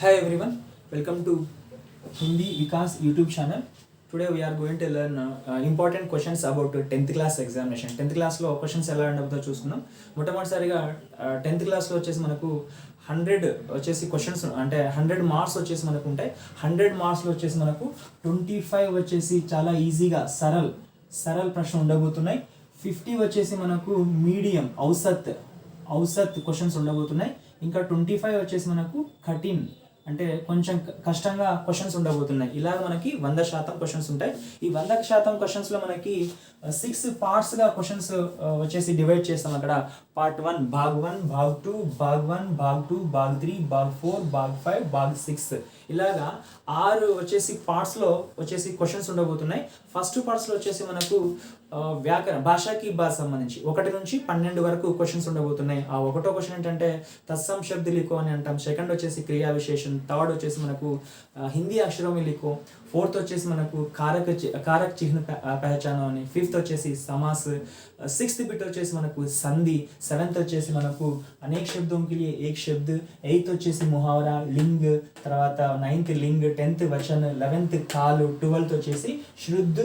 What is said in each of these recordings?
Hi everyone, welcome to Hindi Vikas YouTube channel. Today we are going to learn important questions about 10th class examination. 10th క్లాస్లో questions ఎలా ఉండబోతో చూసుకుందాం. మొట్టమొదటిసారిగా 10th క్లాస్లో వచ్చేసి మనకు 100 వచ్చేసి క్వశ్చన్స్ అంటే 100 మార్క్స్ వచ్చేసి మనకు ఉంటాయి. 100 మార్క్స్లో వచ్చేసి మనకు 25 వచ్చేసి చాలా ఈజీగా సరల్ ప్రశ్న ఉండబోతున్నాయి. 50 వచ్చేసి మనకు మీడియం ఔసత్ క్వశ్చన్స్ ఉండబోతున్నాయి. ఇంకా 25 వచ్చేసి మనకు కఠిన్ అంటే కొంచెం కష్టంగా క్వశ్చన్స్ ఉండబోతున్నాయి. ఇలాగ మనకి 100% క్వశ్చన్స్ ఉంటాయి. ఈ 100% క్వశ్చన్స్లో మనకి 6 పార్ట్స్గా క్వశ్చన్స్ వచ్చేసి డివైడ్ చేస్తాం. అక్కడ పార్ట్ 1 భాగ్ 1, భాగ్ 2, భాగ్ 1, భాగ్ 2, భాగ్ 3, భాగ్ 4, భాగ్ 5, భాగ్ 6 ఇలాగా 6 వచ్చేసి పార్ట్స్లో వచ్చేసి క్వశ్చన్స్ ఉండబోతున్నాయి. ఫస్ట్ పార్ట్స్లో వచ్చేసి మనకు భాషకి బాగా సంబంధించి 1 నుంచి 12 వరకు క్వశ్చన్స్ ఉండబోతున్నాయి. ఆ ఒకటో క్వశ్చన్ ఏంటంటే తత్సం శబ్ద లిఖో అని అంటాం. సెకండ్ వచ్చేసి క్రియా విశేషం. థర్డ్ వచ్చేసి మనకు హిందీ అక్షరం లిఖో. फोर्थ వచ్చేసి మనకు कारक चिन्ह पहचानो అని. ఫిఫ్త్ వచ్చేసి समास. సిక్స్త్ బిట్ వచ్చేసి మనకు సంధి. సెవెంత్ వచ్చేసి మనకు అనేక शब्दों के लिए एक शब्द. ఎయిత్ వచ్చేసి ముహావరా లింగ్. తర్వాత నైన్త్ లింగ్. 10th వచन. 11th కాలు. 12th వచ్చేసి శుద్ధ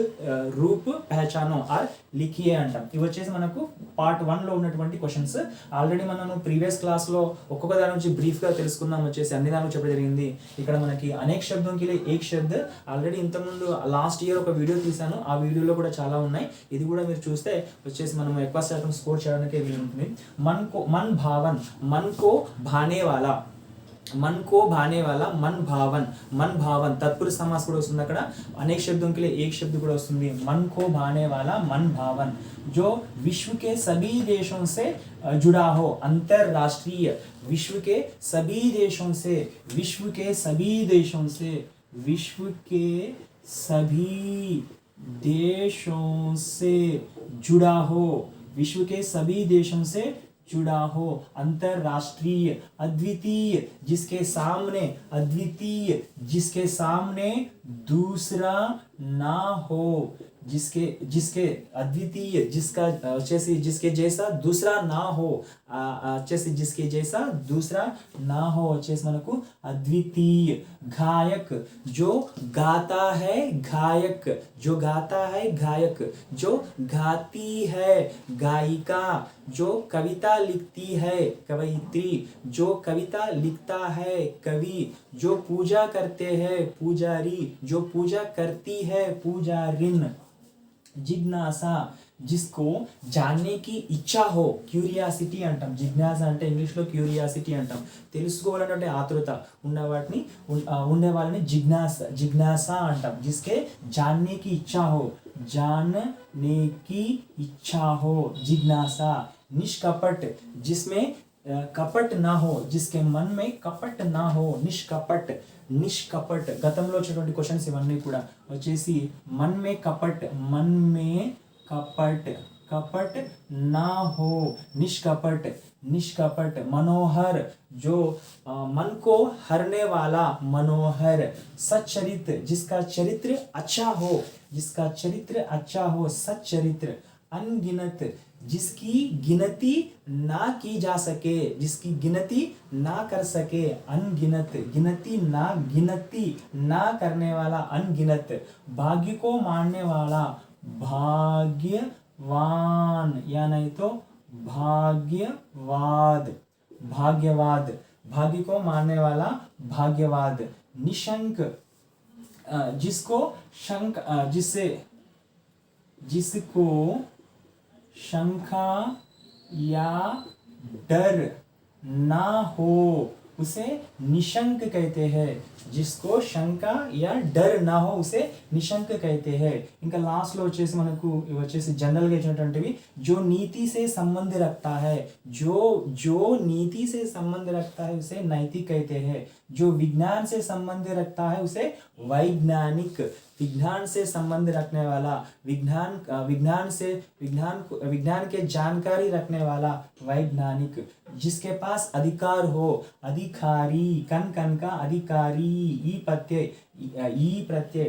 రూప్ పహచానో ఆర్ లిఖియే అంటాం. ఇవి వచ్చేసి మనకు పార్ట్ 1లో ఉన్నటువంటి క్వశ్చన్స్. ఆల్రెడీ మనం ప్రీవియస్ క్లాస్లో ఒక్కొక్క దాని నుంచి బ్రీఫ్గా తెలుసుకున్నాం. వచ్చేసి అన్ని దాని చెప్పడం జరిగింది. ఇక్కడ మనకి అనేక शब्दों के लिए एक शब्द ఆల్రెడీ ఇంతకుముందు లాస్ట్ ఇయర్ ఒక వీడియో తీశాను. ఆ వీడియోలో కూడా చాలా ఉన్నాయి. ఇది కూడా మీరు చూస్తే వచ్చేసి మనం ఎక్కువ శాతం స్కోర్ చేయడానికి వీలు ఉంటుంది. मन को भाने वाला मन भावन तत्पुरुष समास కూడా వస్తుంది. అక్కడ అనేక शब्दों के लिए एक शब्द కూడా वस्तुंदी. मन को भाने वाला मन भावन जो विश्व के सभी देशों से जुड़ा हो. अंतरराष्ट्रीय विश्व के सभी देशों से विश्व के सभी देशों से जुड़ा हो. विश्व के सभी देशों से जुड़ा हो. अंतरराष्ट्रीय. अद्वितीय जिसके सामने दूसरा ना हो. जिसके अद्वितीय जिसके जैसा दूसरा ना हो. जिसके जैसा दूसरा ना हो వచ్చేసి మనకు अद्वितीय. गायक जो गाता है गायक. जो गाती है गायिका. जो कविता लिखती है कवयित्री. जो कविता लिखता है कवि. जो पूजा करते हैं पूजारी. जो पूजा करती है पूजारिन. जिज्ञासा जिसको जानने की इच्छा हो. क्यूरियासिटी అంటాం. జిజ్ఞాస అంటే ఇంగ్లీష్లో క్యూరియాసిటీ అంటాం. తెలుసుకోవాలనే ఆతృత ఉండే వాళ్ళని జిజ్ఞాస అంటాం. जिसके जानने की इच्छा हो जिज्ञासा. निष्कपट जिसमें कपट ना हो. जिसके मन में कपट ना हो. निष्कपट गతంలో వచ్చేటువంటి క్వశ్చన్స్ ఇవన్నీ కూడా వచ్చేసి मन में कपट ना हो. निष्कपट. मनोहर जो मन को हरने वाला मनोहर. सच्चरित्र जिसका चरित्र अच्छा हो. सच्चरित्र. अनगिनत जिसकी गिनती ना की जा सके. जिसकी गिनती ना कर सके. अनगिनत. गिनती ना करने वाला अनगिनत. भाग्य को मानने वाला भाग्यवान या नहीं तो भाग्यवाद. भाग्य को मानने वाला भाग्यवाद. निशंक जिसको शंका या डर ना हो उसे निशंक कहते हैं. जिसको शंका या डर ना हो उसे निशंक कहते हैं. ఇంకా లాస్ట్ లో వచ్చేసి మనకు ఇవి వచ్చేసి జనరల్ గా ఇచ్చినటువంటివి. जो नीति से संबंध रखता है उसे नैतिक कहते हैं. जो विज्ञान से संबंध रखता है उसे वैज्ञानिक. विज्ञान से संबंध रखने वाला विज्ञान के जानकारी रखने वाला वैज्ञानिक. जिसके पास अधिकार हो अधिकारी. कन का अधिकारी. ई प्रत्यय ई प्रत्यय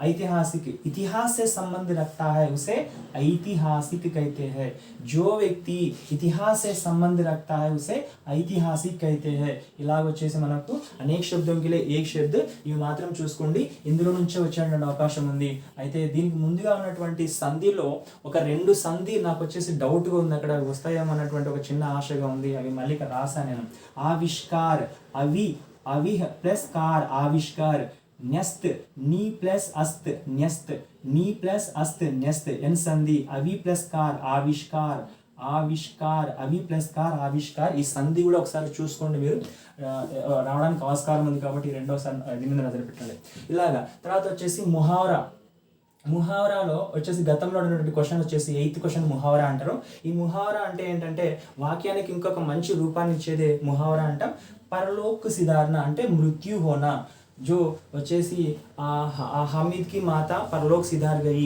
ऐतिहासिक इतिहास से संबंध रखता है उसे ऐतिहासिक कहते हैं. जो వ్యక్తి ఇతిహాస్ से संबंध रखता है उसे ऐतिहासिक कहते हैं. ఇలాగ వచ్చేసి మనకు అనేక శబ్దం కి ఏక్ శబ్ద ఇవి మాత్రం చూసుకోండి. ఇందులో నుంచే వచ్చేటువంటి అవకాశం ఉంది. అయితే దీనికి ముందుగా ఉన్నటువంటి సంధిలో ఒక రెండు సంధి నాకు వచ్చేసి డౌట్గా ఉంది, అక్కడ వస్తాయేమో అన్నటువంటి ఒక చిన్న ఆశగా ఉంది. అవి మళ్ళీ ఇక్కడ రాసాను నేను. ఆవిష్కార్ అవి అవి ప్లస్ కార్ ఆవిష్కార్. न्यस्त नी प्लस अस्त न्यस्त नी प्लस अस्त न्यस्त एन संधि अवि प्लस कार आविष्कार ఆవిష్కార్ అవి ప్లస్ కార్ ఆవిష్కార్. ఈ సంధి కూడా ఒకసారి చూసుకోండి, మీరు రావడానికి ఆస్కారం ఉంది కాబట్టి రెండోసారి దీని మీద నజర పెట్టండి. ఇలాగా తర్వాత వచ్చేసి ముహావరా. ముహావరాలో వచ్చేసి గతంలో ఉన్నటువంటి క్వశ్చన్ వచ్చేసి 8th క్వశ్చన్ ముహావరా అంటారు. ఈ ముహావరా అంటే ఏంటంటే వాక్యానికి ఇంకొక మంచి రూపాన్ని ఇచ్చేదే ముహావరా అంటాం. పరలోక్ సిధారణ అంటే మృత్యు హోనా. जो వచ్చేసి హమీద్ కి మాత పరలోక్ సిధార్ గయి,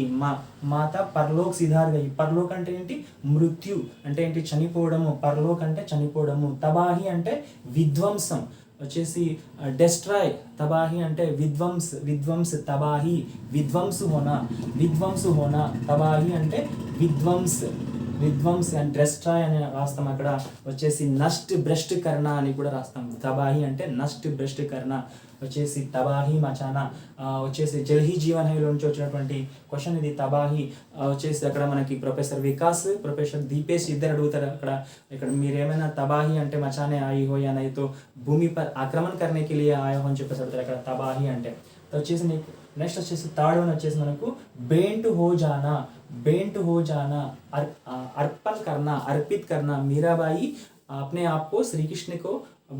మాత పరలోక్ సిధార్ గయి. పరలోక్ అంటే ఏంటి? మృత్యు అంటే ఏంటి? చనిపోవడము. పరలోక్ అంటే చనిపోవడము. తబాహి అంటే విధ్వంసం, వచ్చేసి డెస్ట్రాయ్. తబాహి అంటే విధ్వంస్ తబాహి విధ్వంసు హోనా, విధ్వంసు హోనా. తబాహి అంటే విధ్వంస్ అండ్ డెస్ట్రాయ్ అని రాస్తాం. అక్కడ వచ్చేసి నష్ట్ భ్రష్ట్ కర్ణ అని కూడా రాస్తాం. తబాహి అంటే నష్ట్ భ్రష్ట్ కర్ణ, వచ్చేసి తబాహి మచానా. వచ్చేసి జల్ హీ జీవన్ హైలో నుంచి వచ్చినటువంటి క్వశ్చన్ ఇది. తబాహి వచ్చేసి అక్కడ మనకి ప్రొఫెసర్ వికాస్, ప్రొఫెసర్ దీపేష్ ఇద్దరు అడుగుతారు. ఇక్కడ మీరేమైనా తబాహి అంటే మచానే ఆయి హో యా నహీ తో భూమి పర్ ఆక్రమణ కర్నే కే లియే ఆయా హో అని చెప్పేసి అడుగుతారు. అక్కడ తబాహి అంటే. వచ్చేసి నెక్స్ట్ వచ్చేసి థర్డ్ వన్ వచ్చేసి మనకు బేంట్ హో జానా. बेंट हो जाना, अर्पण करना, अर्पित करना. मीराबाई अपने आप को श्री कृष्ण को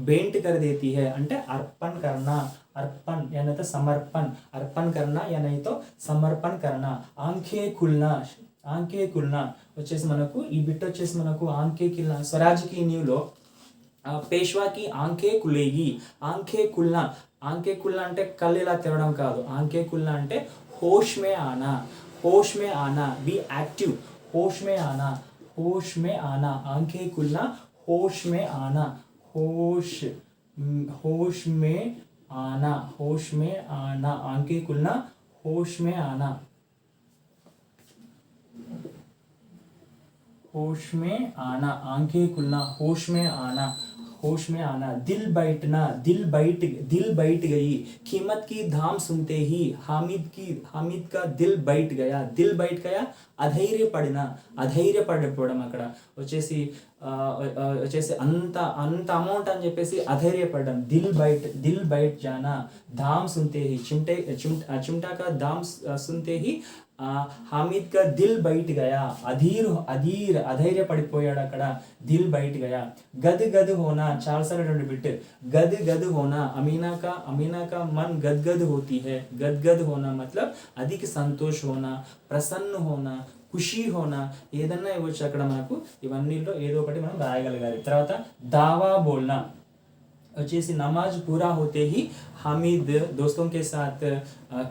बेंट कर देती है అంటే अर्पण करना. अर्पण या नहीं तो समर्पण. अर्पण करना या नहीं तो समर्पण करना. आंखें खुलना, आंखें खुलना వచ్చేసి మనకు ఈ బిట్ వచ్చేసి మనకు ఆంఖే ఖుల్నా. స్వరాజ్ की న్యూలో పేష్వా की आंखें खुलेगी. आंखें खुलना, आंखें खुलना అంటే కళ్ళు ఇలా తెరవడం కాదు. आंखें खुलना అంటే होश में आना, होश में आना. Be active. होश में आना, होश में आना. आंखें खुलना, होश में आना. होश में आना, होश में आना. आंखें खुलना, होश में आना, होश में आना. आंखें खुलना, होश में आना, होश में आना. दिल बैठना, दिल बैठ गई. कीमत की दाम सुनते ही हामिद का दिल बैठ गया. दिल बैठ गया. అధైర్యపడిపోవడం. అక్కడ వచ్చేసి అంత అమౌంట్ అని చెప్పేసి అధైర్యపడడం. దిల్ బైట్ జానా. దామ్ సున్తే హి చిమ్టా కా దామ్ సున్తే హి हामिद का दिल बैठ गया. అధైర్యపడిపోయాడు అక్కడ. దిల్ బైట్ గయా. గద్ होना. చాలా సార్లు బిట్. గద్ होना. अमीना का मन गदगद होती है. गदगद होना मतलब अधिक संतोष होना, प्रसन्न होना, ఖుషీ హోనా. ఏదన్నా ఇవ్వచ్చు అక్కడ మనకు. ఇవన్నీలో ఏదో ఒకటి మనం రాయగలగాలి. తర్వాత దావా బోల్నా వచ్చేసి नमाज पूरा होते ही हामिद दोस्तों के साथ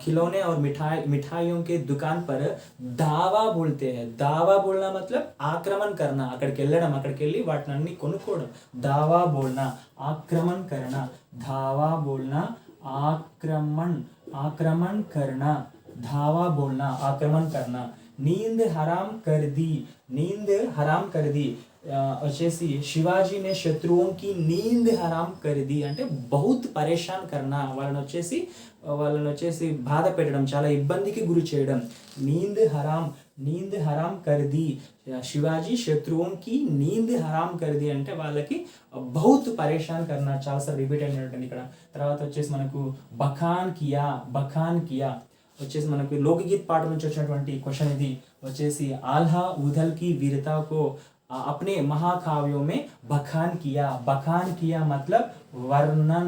खिलौने और मिठाइयों के दुकान पर दावा बोलते हैं. दावा बोलना मतलब आक्रमण करना. అక్కడికి వెళ్ళడం, అక్కడికి వెళ్ళి వాటిని అన్ని కొనుక్కోవడం. दावा बोलना, आक्रमण करना. धावा बोलना, आक्रमण करना. धावा बोलना, आक्रमण करना. नींद हराम कर दी. వచ్చేసి శివాజీ నే శత్రువుం కి నీంద్ హరాం కర్ది అంటే బహుత్ పరేషాన్ కర్నా. వాళ్ళని వచ్చేసి బాధ పెట్టడం, చాలా ఇబ్బందికి గురి చేయడం. నీంద్ హరాం కర్ది. శివాజీ శత్రువుం కి నీంద్ హరాం కర్ది అంటే వాళ్ళకి బహుత్ పరేషాన్ కర్నా. చాలాసార్లు రిపీట్ అయినటువంటి ఇక్కడ. తర్వాత వచ్చేసి మనకు బఖాన్ కియా వచ్చేసి మనకు లోకగీత్ పాట నుంచి వచ్చినటువంటి క్వశ్చన్ ఇది. వచ్చేసి ఆల్హా ఉదల్ కి వీరతా కో अपने महाकाव्यों में बखान किया मतलब वर्णन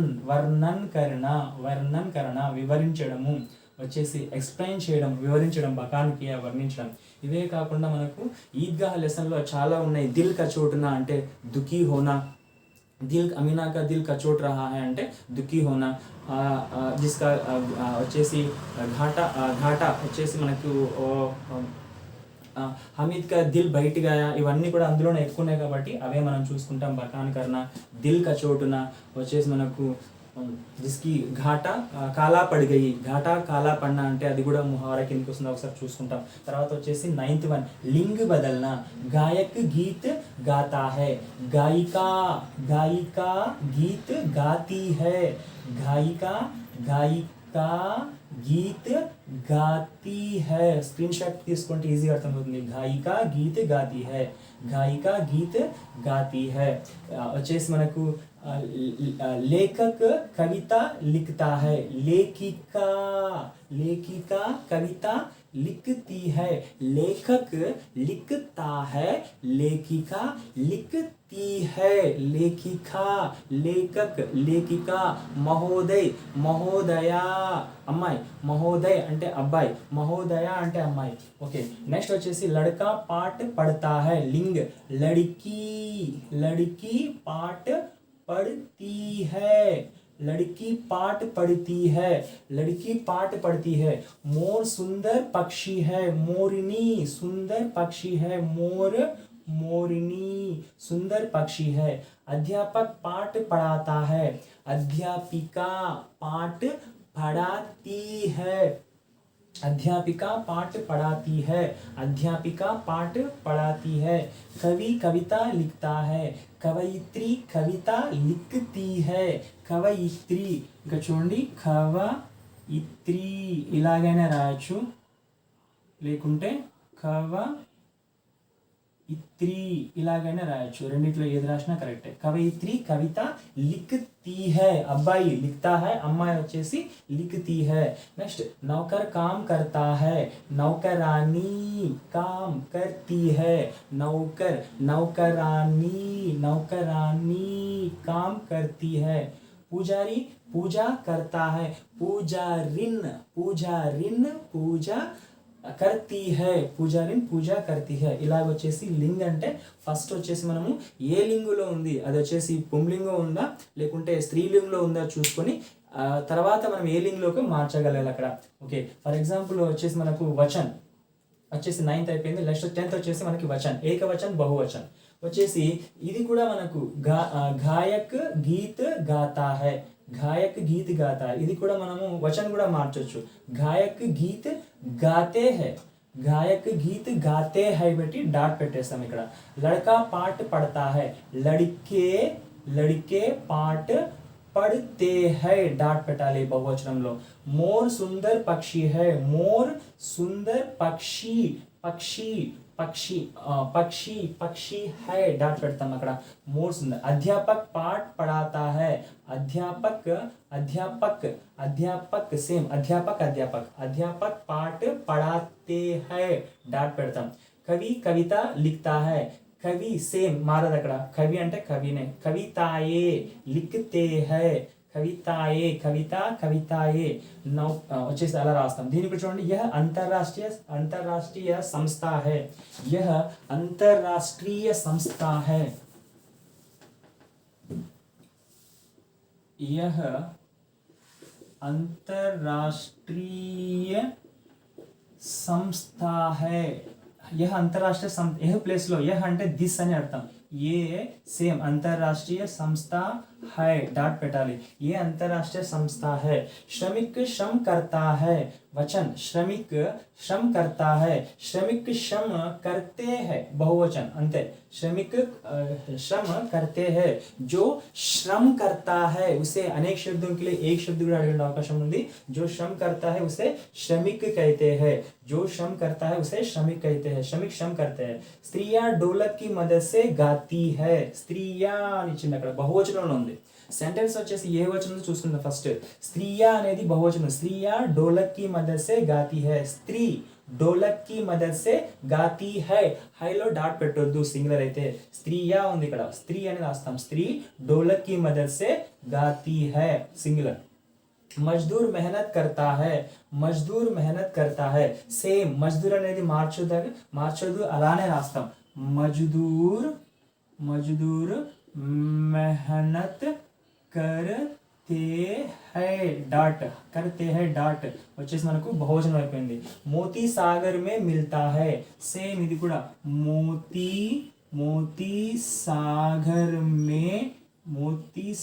करना వివరించడము. వచ్చేసి ఎక్స్ప్లెయిన్ చేయడం, వివరించడం. బఖాన్ కియా వర్ణించడం. ఇవే కాకుండా మనకు ఈద్గా లెసన్లో చాలా ఉన్నాయి. దిల్ కచోటనా అంటే దుఃఖీ హోనా. దిల్ అమీనా కా దిల్ కచోట్ రహా హై అంటే దుఃఖీ హోనా. జిస్కా వచ్చేసి ఘాటా వచ్చేసి మనకు హమీద్ కా దిల్ బయట గయా. ఇవన్నీ కూడా అందులోనే ఎక్కువ ఉన్నాయి కాబట్టి అవే మనం చూసుకుంటాం. బఖాన్ కర్నా, దిల్ కచోటున. వచ్చేసి మనకు जिसकी घाटा కాలా పడి గయి ఘాటా కాలా పడిన అంటే అది కూడా ముహావరా కిందకి వస్తుంది ఒకసారి చూసుకుంటాం తర్వాత వచ్చేసి 9th వన్ లింగ్ బదల్నా గాయక్ గీత్ గాతా है गायिका गायिका गीत गाती है गायिका गायिका गीत गाती है स्क्रीनशॉट తీసుకుంటే ఈజీగా అర్థమవుతుంది गायिका गीत गाती है गायिका गीत गाती है వచ్చేసి మనకు लेखक कविता लिखता है लेखिका लेखिका कविता लिखती है लेखक लिखता है लेखिका लिखती है लेखिका लेखक लेखिका महोदय महोदया अम्माई महोदय అంటే అబ్బాయి మహోదయ అంటే అమ్మాయి ఓకే నెక్స్ట్ వచ్చేసి लड़का पाठ पढ़ता है लिंग लड़की लड़की पाठ पढ़ती है लड़की पाठ पढ़ती है लड़की पाठ पढ़ती है मोर सुंदर पक्षी है मोरनी सुंदर पक्षी है मोर मोरनी सुंदर पक्षी है अध्यापक पाठ पढ़ाता है अध्यापिका पाठ पढ़ाती है अध्यापिका पाठ पढ़ाती है अध्यापिका पाठ पढ़ाती है कवि कविता लिखता है कवयित्री कविता लिखती है कवयित्री ఇంకా చూడండి కవయిత్రి ఇలాగైనా రాయొచ్చు లేకుంటే కవయిత్రి ఇలాగైనా రాయొచ్చు రెండిట్లో ఏది రాసినా కరెక్టే కవయిత్రి కవిత लिखती है అబ్బాయి लिखता है అమ్మాయి వచ్చేసి लिखती है नेक्स्ट नौकर काम करता है नौकरानी काम करती है नौकर नौकरानी नौकरानी काम करती है पुजारी पूजा करता है पूजारिन पूजारिन पूजा करती है పూజారిన్ పూజ करती है ఇలాగ వచ్చేసి లింగ్ అంటే ఫస్ట్ వచ్చేసి మనము ఏ లింగులో ఉంది అది వచ్చేసి పుంలింగం ఉందా లేకుంటే స్త్రీలింగంలో ఉందా చూసుకొని తర్వాత మనం ఏ లింగ్లోకి మార్చగలగాలి అక్కడ ఓకే ఫర్ ఎగ్జాంపుల్ వచ్చేసి మనకు వచన్ వచ్చేసి 9th అయిపోయింది నెక్స్ట్ 10th వచ్చేసి మనకి వచన్ ఏకవచన్ బహువచన్ వచ్చేసి ఇది కూడా మనకు గాయక్ గీత్ గాతా है गायक गीत गाता है ఇది కూడా మనము వచన్ కూడా మార్చొచ్చు గాయక్ గీత్ గాతే है गायक गीत गाते हैं बेटी डाट పెట్టేస్తాం ఇక్కడ लड़का पाठ पढ़ता है लड़के लड़के पाठ पढ़ते हैं डाट పెట్టాలి బహువచనంలో मोर सुंदर पक्षी है मोर सुंदर पक्षी पक्षी पक्षी पक्षी पक्षी है डाट పెడతాం అక్కడ मोर सुंदर अध्यापक पाठ पढ़ाता है अध्यापक अध्यापक अध्यापक सेम अध्यापक अध्यापक अध्यापक पाठ पढ़ाते हैं डाट పెడతాం कवि कविता लिखता है कवि सेम మారదు అక్కడ కవి అంటే కవినే కవితాయే लिखते हैं कविताए कविता कविताए नौ వచ్చేసి అలా రాస్తాం దీని గురించి చూడండి यह अंतरराष्ट्रीय संस्था है यह अंतरराष्ट्रीय संस्था है यह अंतरराष्ट्रीय संस्था है यह अंतरराष्ट्रीय यह प्लेस लो यह అంటే దిస్ అని అర్థం ये सेम अंतरराष्ट्रीय संस्था है डाट पेटाली ये अंतरराष्ट्रीय संस्था है श्रमिक श्रम करता है वचन श्रमिक श्रम करता है श्रमिक श्रम करते हैं बहुवचन अंते श्रमिक श्रम करते हैं जो श्रम करता है उसे अनेक शब्दों के लिए एक शब्द కూడా అడిగే అవకాశం ఉంది जो श्रम करता है उसे श्रमिक कहते हैं जो श्रम करता है उसे श्रमिक कहते हैं श्रमिक श्रम करते हैं स्त्रियां ढोलक की मदद से गाती है स्त्रियां అని ఇచ్చింది అక్కడ బహువచనంలో ఉంది सेंटेंस వచ్చేసి ఏ వచనం చూసుకుందాం ఫస్ట్ స్త్రియా అనేది బహువచనం స్త్రియా ढोलक की मदद से गाती है स्त्री ढोलक की मदद से गाती है హైలో డాట్ పెట్టొద్దు సింగులర్ అయితే స్త్రియా ఉంది ఇక్కడ స్త్రీ అని రాస్తాం స్త్రీ ढोलक की मदद से गाती है सिंगुलर मजदूर मेहनत करता है मजदूर मेहनत करता है सेम मजदूर అనేది మార్చొద్దు అలానే రాస్తాం मजदूर मजदूर मेहनत करते हैं डाट करते हैं डाट వచ్చేసి మనకు బహువచనం అయిపోయింది మోతీ సాగర్ में मिलता है సేమ్ ఇది కూడా मोती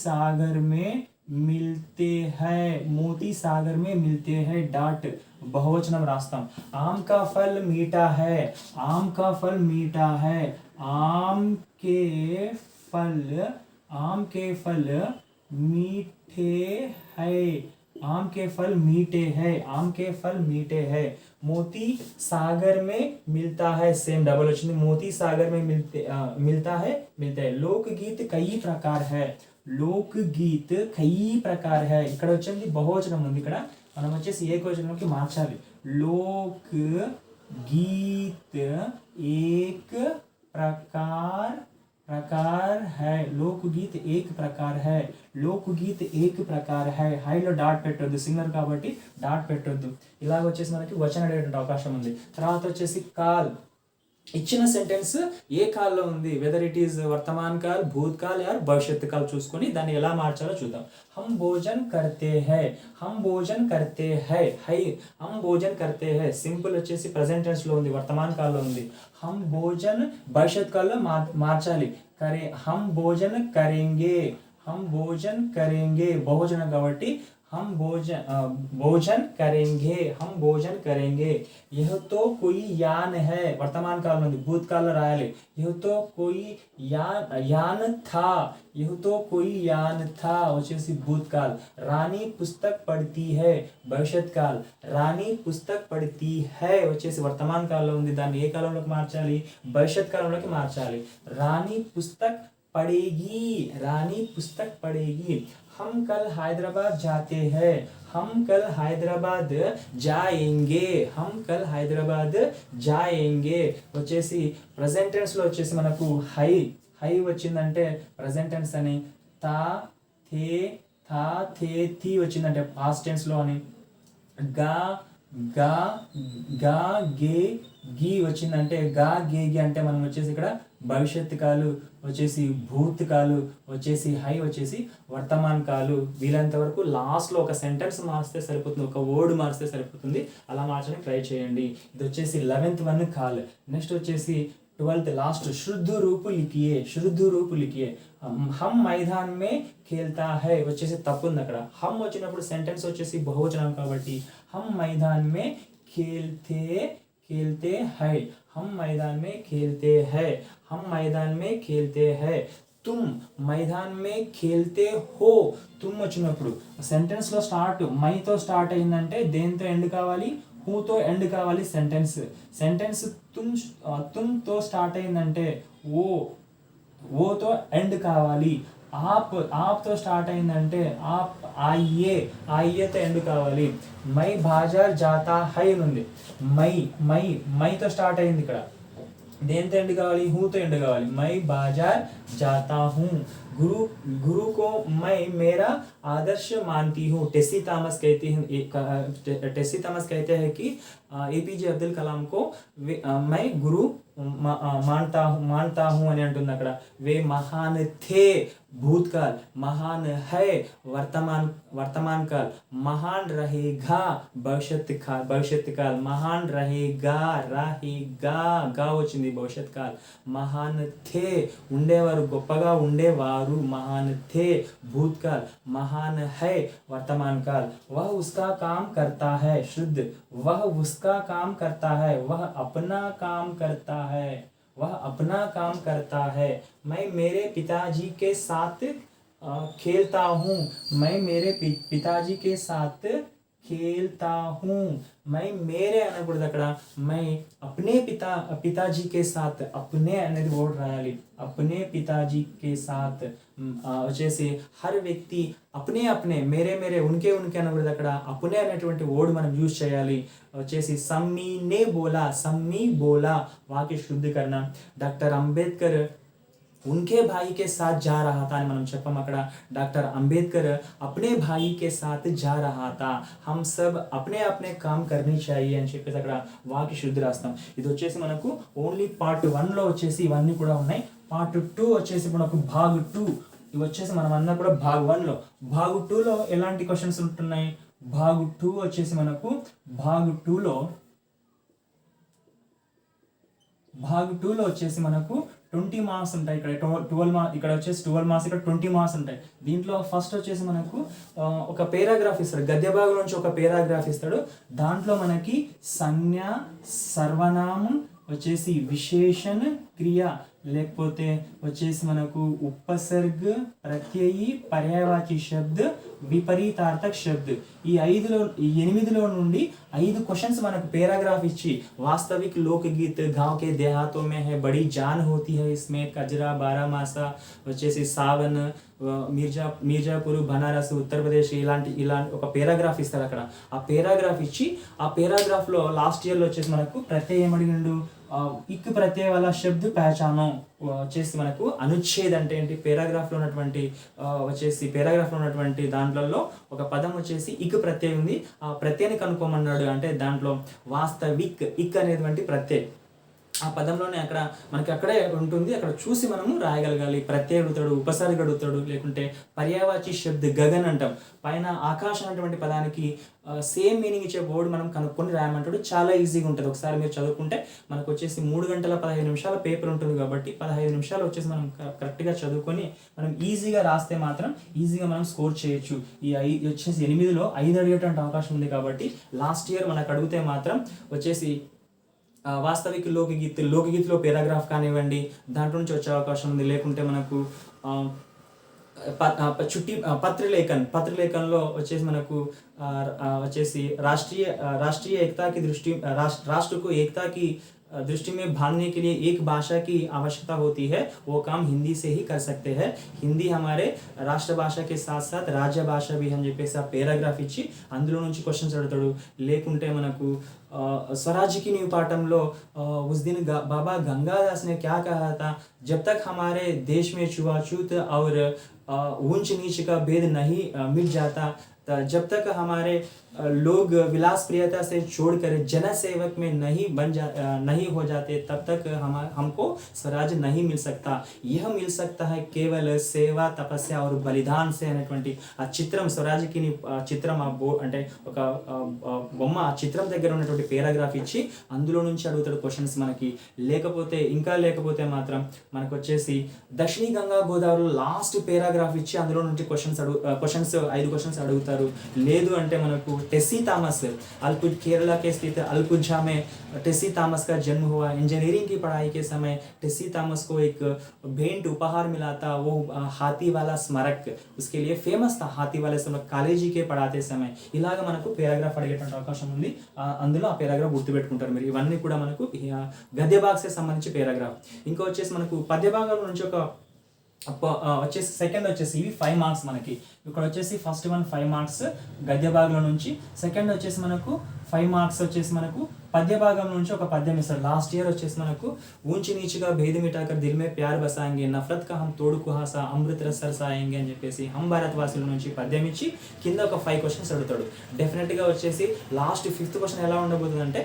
सागर में मिलते हैं, मोती सागर में मिलते हैं, डॉट बहुवचनम रास्ताम। आम का फल मीठा है, आम का फल मीठा है, आम के फल, आम के फल मीठे है, आम के फल मीठे हैं, आम के फल मीठे हैं। मोती सागर में मिलता है, सेम डबल वचन, मोती सागर में मिलता है, मिलता है। लोकगीत कई प्रकार है, లోకగీత్ కై ప్రకార్ హై, ఇక్కడ వచ్చింది బహువచనం ఉంది, ఇక్కడ మనం వచ్చేసి ఏకవచనంలోకి మార్చాలి. లోక్ గీత్ ఏక్ ప్రకార్, ప్రకార్ హై, లోకగీత్ ఏక్ ప్రకార్ హై, లోకగీత్ ఏక్ ప్రకార్ హై. హైలో డాట్ పెట్టొద్దు, సింగర్ కాబట్టి డాట్ పెట్టొద్దు. ఇలాగ వచ్చేసి మనకి వచనం అడిగేటువంటి అవకాశం ఉంది. తర్వాత వచ్చేసి కాల్, ఇచ్చిన సెంటెన్స్ ఏ కాల్లో ఉంది, వెదర్ ఇట్ ఈస్ వర్తమాన్ కాల్, భూత్ కాల్ या భవిష్యత్ కాల్ చూసుకొని దాన్ని ఎలా మార్చాలో చూద్దాం. हम भोजन करते हैं, हम भोजन करते हैं, హై हम भोजन करते हैं సింపుల్ వచ్చేసి ప్రెజెంట్ టెన్స్ లో ఉంది, వర్తమాన్ కాల్లో ఉంది. हम भोजन భవిష్యత్ కాల్లో మార్చాలి, करे हम भोजन करेंगे, हम भोजन करेंगे బహువచనం కాబట్టి हम भोजन करेंगे, हम भोजन करेंगे. यह तो कोई यान है, वर्तमान काल में भूत काल रायाली. यह तो कोई यान था, यह तो कोई यान था వచ్చేసి भूत काल. रानी पुस्तक पढ़ती है, భవిష్యత్ కాల్. రాణి పుస్తక్ పढ़ती है వచ్చేసి వర్తమాన్ కాలంలో ఉంది, దాన్ని ఏ కాలంలోకి మార్చాలి, భవిష్యత్ కాలంలోకి మార్చాలి. రాణి పుస్తక్ पढ़ेगी, रानी पुस्तक पढ़ेगी. हम कल हैदराबाद जाते हैं, हम कल हैदराबाद जाएंगे, हम कल हैदराबाद जाएंगे వచ్చేసి ప్రెజెంట్ టెన్స్ లో వచ్చేసి మనకు హై, హై వచ్చిందంటే ప్రెజెంట్ టెన్స్ అని, తా థే థా థే థీ వచ్చిందంటే పాస్ట్ టెన్స్ లో అని, గా గా గా గే గీ వచ్చిందంటే, గా గే గి అంటే మనం వచ్చేసి ఇక్కడ భవిష్యత్ కాలు వచ్చేసి భూత్ కాలు వచ్చేసి హై వచ్చేసి వర్తమాన్ కాలు. వీలంత వరకు లాస్ట్లో ఒక సెంటెన్స్ మార్చితే సరిపోతుంది, ఒక వర్డ్ మార్చితే సరిపోతుంది, అలా మార్చడానికి ట్రై చేయండి. ఇది వచ్చేసి 11th వన్ కాల్. నెక్స్ట్ వచ్చేసి 12th లాస్ట్, శుద్ధ రూపు లిఖియే, శుద్ధ రూపు లిఖియే. హమ్ మైదాన్ మే ఖేల్తా హై వచ్చేసి తప్పు ఉంది అక్కడ, హమ్ వచ్చినప్పుడు సెంటెన్స్ వచ్చేసి బహువచనం కాబట్టి హమ్ మైదాన్ మే ఖేల్తే, खेलते हैं, हम मैदान में खेलते हैं, हम मैदान में खेलते हैं. तुम मैदान में खेलते हो, तुम వచ్చినప్పుడు సెంటెన్స్ లో స్టార్ట్ మైతో స్టార్ట్ అయిందంటే దేంతో ఎండ్ కావాలి, హూతో ఎండ్ కావాలి సెంటెన్స్. సెంటెన్స్ తుమ్తో స్టార్ట్ అయిందంటే ఓతో ఎండ్ కావాలి. ఆప్తో స్టార్ట్ అయిందంటే ఆయ్యేతో ఎండ్ కావాలి. మై బాజార్ జాతా హై ఉంది, మైతో స్టార్ట్ అయింది, ఇక్కడ దేంతో ఎండ్ కావాలి, హూతో ఎండ్ కావాలి. మై బాజార్ జాతా హూ. गुरु को मैं मेरा आदर्श मानती हूँ. टेसी थॉमस कहते हैं कि एपीजे अब्दुल कलाम को मैं गुरु मानता हूँ అని అంటుంది అక్కడ. वे महान थे भूतकाल, महान है वर्तमान काल, महान रहेगा भविष्यత్ కాల్, महान रहेगा గా వచ్చింది భవిష్యత్ కాల్. महान थे ఉండేవారు, గొప్పగా ఉండేవారు, महान थे भूतकाल, महान है वर्तमान काल. वह उसका काम करता है, शुद्ध, वह उसका काम करता है, वह अपना काम करता है, वह अपना काम करता है. मैं मेरे पिताजी के साथ खेलता हूँ, मैं मेरे पिताजी के साथ खेलता हूँ. मैं मेरे అనకూడదు అక్కడ, मैं अपने पिताजी के साथ, अपने అనేది వర్డ్ రాయాలి. अपने पिताजी के साथ వచ్చేసి హర్ వ్యక్తి अपने अपने, मेरे मेरे, उनके उनके అనకూడదు అక్కడ, अपने అనేటువంటి వర్డ్ మనం యూజ్ చేయాలి. వచ్చేసి सम्मी ने बोला, सम्मी बोला వాక్య శుద్ధీకరణ. డాక్టర్ అంబేద్కర్ उनके भाई के साथ जा रहा था అని మనం చెప్పాం అక్కడ. డాక్టర్ అంబేద్కర్ अपने भाई के साथ जा रहा था. हम सब अपने अपने काम करनी चाहिए అని చెప్పేసి అక్కడ వాక్య శుద్ధి రాస్తాం. ఇది వచ్చేసి మనకు ఓన్లీ పార్ట్ 1లో వచ్చేసి ఇవన్నీ కూడా ఉన్నాయి. పార్ట్ 2 వచ్చేసి మనకు భాగ్ 2, ఇవి వచ్చేసి మనం అన్నా కూడా భాగ్ 1లో. భాగ్ 2లో ఎలాంటి క్వశ్చన్స్ ఉంటున్నాయి, భాగ్ 2 వచ్చేసి మనకు భాగ్ 2లో వచ్చేసి మనకు 20 మార్క్స్ ఉంటాయి. ఇక్కడ 12 మార్క్స్, ఇక్కడ వచ్చేసి 12 మార్క్స్, ఇక్కడ 20 మార్క్స్ ఉంటాయి. దీంట్లో ఫస్ట్ వచ్చేసి మనకు ఒక పేరాగ్రాఫ్ ఇస్తాడు, గద్య భాగం నుంచి ఒక పేరాగ్రాఫ్ ఇస్తాడు. దాంట్లో మనకి సంజ్ఞ, సర్వనామం, వచ్చేసి విశేషణ, క్రియ, లేకపోతే వచ్చేసి మనకు ఉపసర్గ, ప్రత్యయి, పర్యాయవాచి శబ్ద, విపరీతార్థక శబ్ద, ఈ 8లో నుండి 5 క్వశ్చన్స్ మనకు పేరాగ్రాఫ్ ఇచ్చి వాస్తవిक लोकगीत गांव के देहातों में है, बड़ी जान होती है इसमें, कजरा, बारामासा, వచ్చేసి సావన్, మీర్జాపూర్, బనారస్, ఉత్తరప్రదేశ్, ఇలాంటి ఒక పేరాగ్రాఫ్ ఇస్తారు అక్కడ. ఆ పేరాగ్రాఫ్ ఇచ్చి ఆ పేరాగ్రాఫ్లో లాస్ట్ ఇయర్లో వచ్చేసి మనకు ప్రత్యయం ఏమడిగిండు, ఇక్ ప్రత్యయ వల్ల శబ్ద పహచానం, వచ్చేసి మనకు అనుచ్ఛేద్ అంటే ఏంటి, పేరాగ్రాఫ్లో ఉన్నటువంటి దాంట్లో ఒక పదం వచ్చేసి ఇక్ ప్రత్యయం ఉంది, ఆ ప్రత్యయాన్ని కనుక్కోమన్నాడు. అంటే దాంట్లో వాస్తవిక్, ఇక్ అనేటువంటి ప్రత్యయం ఆ పదంలోనే అక్కడ మనకి అక్కడే ఉంటుంది, అక్కడ చూసి మనము రాయగలగాలి. ప్రత్యయ అడుగుతాడు, ఉపసర్గ అడుగుతాడు, లేకుంటే పర్యాయవాచి శబ్ద గగన్ అంటాం. పైన ఆకాశం అనేటువంటి పదానికి సేమ్ మీనింగ్ ఇచ్చే వర్డ్ మనం కనుక్కొని రాయమంటాడు. చాలా ఈజీగా ఉంటుంది. ఒకసారి మీరు చదువుకుంటే మనకు వచ్చేసి 3 గంటల 15 నిమిషాల పేపర్ ఉంటుంది కాబట్టి 15 నిమిషాలు వచ్చేసి మనం కరెక్ట్గా చదువుకొని మనం ఈజీగా రాస్తే మాత్రం ఈజీగా మనం స్కోర్ చేయొచ్చు. ఈ వచ్చేసి 8లో 5 అడిగేటువంటి అవకాశం ఉంది కాబట్టి లాస్ట్ ఇయర్ మనకు అడిగితే మాత్రం వచ్చేసి వాస్తవిక లోకగీత్లో పేరాగ్రాఫ్ కానివ్వండి, దాంట్లో నుంచి వచ్చే అవకాశం ఉంది. లేకుంటే మనకు పత్రలేఖన్లో వచ్చేసి మనకు వచ్చేసి राष्ट्रीय एकता की दृष्टि राष्ट्र को एकता की दृष्टि में बांधने के लिए एक भाषा की आवश्यकता होती है, वो काम हिंदी से ही कर सकते हैं. हिंदी हमारे राष्ट्र भाषा के साथ साथ राज्य भाषा भी అని చెప్పేసి ఆ పేరాగ్రాఫ్ ఇచ్చి అందులో నుంచి క్వశ్చన్స్ అడుగుతాడు. లేకుంటే మనకు स्वराज की न्यू पाठंलो उस दिन बाबा गंगादास ने क्या कहा था, जब तक हमारे देश में छुआछूत और ऊंच नीच का भेद नहीं मिट जाता, जब तक हमारे लोग विलास प्रियता से छोड़कर जनसेवक में नहीं हो जाते, तब तक हमको स्वराज नहीं मिल सकता. यह मिल सकता है केवल सेवा, तपस्या और बलिदान से అనేటువంటి ఆ చిత్రం స్వరాజ్కి చిత్రం అంటే ఒక బొమ్మ ఆ చిత్రం దగ్గర ఉన్నటువంటి పేరాగ్రాఫ్ ఇచ్చి అందులో నుంచి అడుగుతాడు క్వశ్చన్స్ మనకి. లేకపోతే మాత్రం మనకు వచ్చేసి దక్షిణ గంగా గోదావరిలో లాస్ట్ పేరాగ్రాఫ్ ఇచ్చి అందులో నుంచి క్వశ్చన్స్ 5 క్వశ్చన్స్ అడుగుతారు. లేదు అంటే మనకు टेसी थॉमस, अल्पुज केरला के स्थित अल्पुझा में टेसी थॉमस का जन्म हुआ. इंजीनियरिंग की पढ़ाई के समय टेसी थॉमस को एक भेंट उपहार मिला था, वो हाथी वाला स्मारक उसके लिए फेमस था. हाथी वाले स्मारक కాలేజీ के पढ़ाते समय ఇలాగ మనకు పేరాగ్రాఫ్ అడిగేటువంటి అవకాశం ఉంది. అందులో ఆ పేరాగ్రాఫ్ గుర్తుపెట్టుకుంటారు మీరు. ఇవన్నీ కూడా మనకు గద్య భాగకి సంబంధించి పేరాగ్రాఫ్. ఇంకా వచ్చేసి మనకు పద్య భాగం నుంచి ఒక వచ్చేసి సెకండ్ వచ్చేసి ఇవి 5 మార్క్స్ మనకి. ఇక్కడ వచ్చేసి ఫస్ట్ 5 మార్క్స్ గద్య భాగంలో నుంచి, సెకండ్ వచ్చేసి మనకు 5 మార్క్స్ వచ్చేసి మనకు పద్య భాగం నుంచి ఒక పద్యం ఇస్తారు. లాస్ట్ ఇయర్ వచ్చేసి మనకు ऊंच नीच का भेद मिटाकर दिल में प्यार बसाएंगे, नफरत का हम तोड़ कुहासा अमृत रस रसाएंगे అని చెప్పేసి हम భారతవాసుల నుంచి పద్యం ఇచ్చి కింద ఒక 5 క్వశ్చన్స్ అడుగుతాడు. డెఫినెట్గా వచ్చేసి లాస్ట్ 5th క్వశ్చన్ ఎలా ఉండబోతుంది అంటే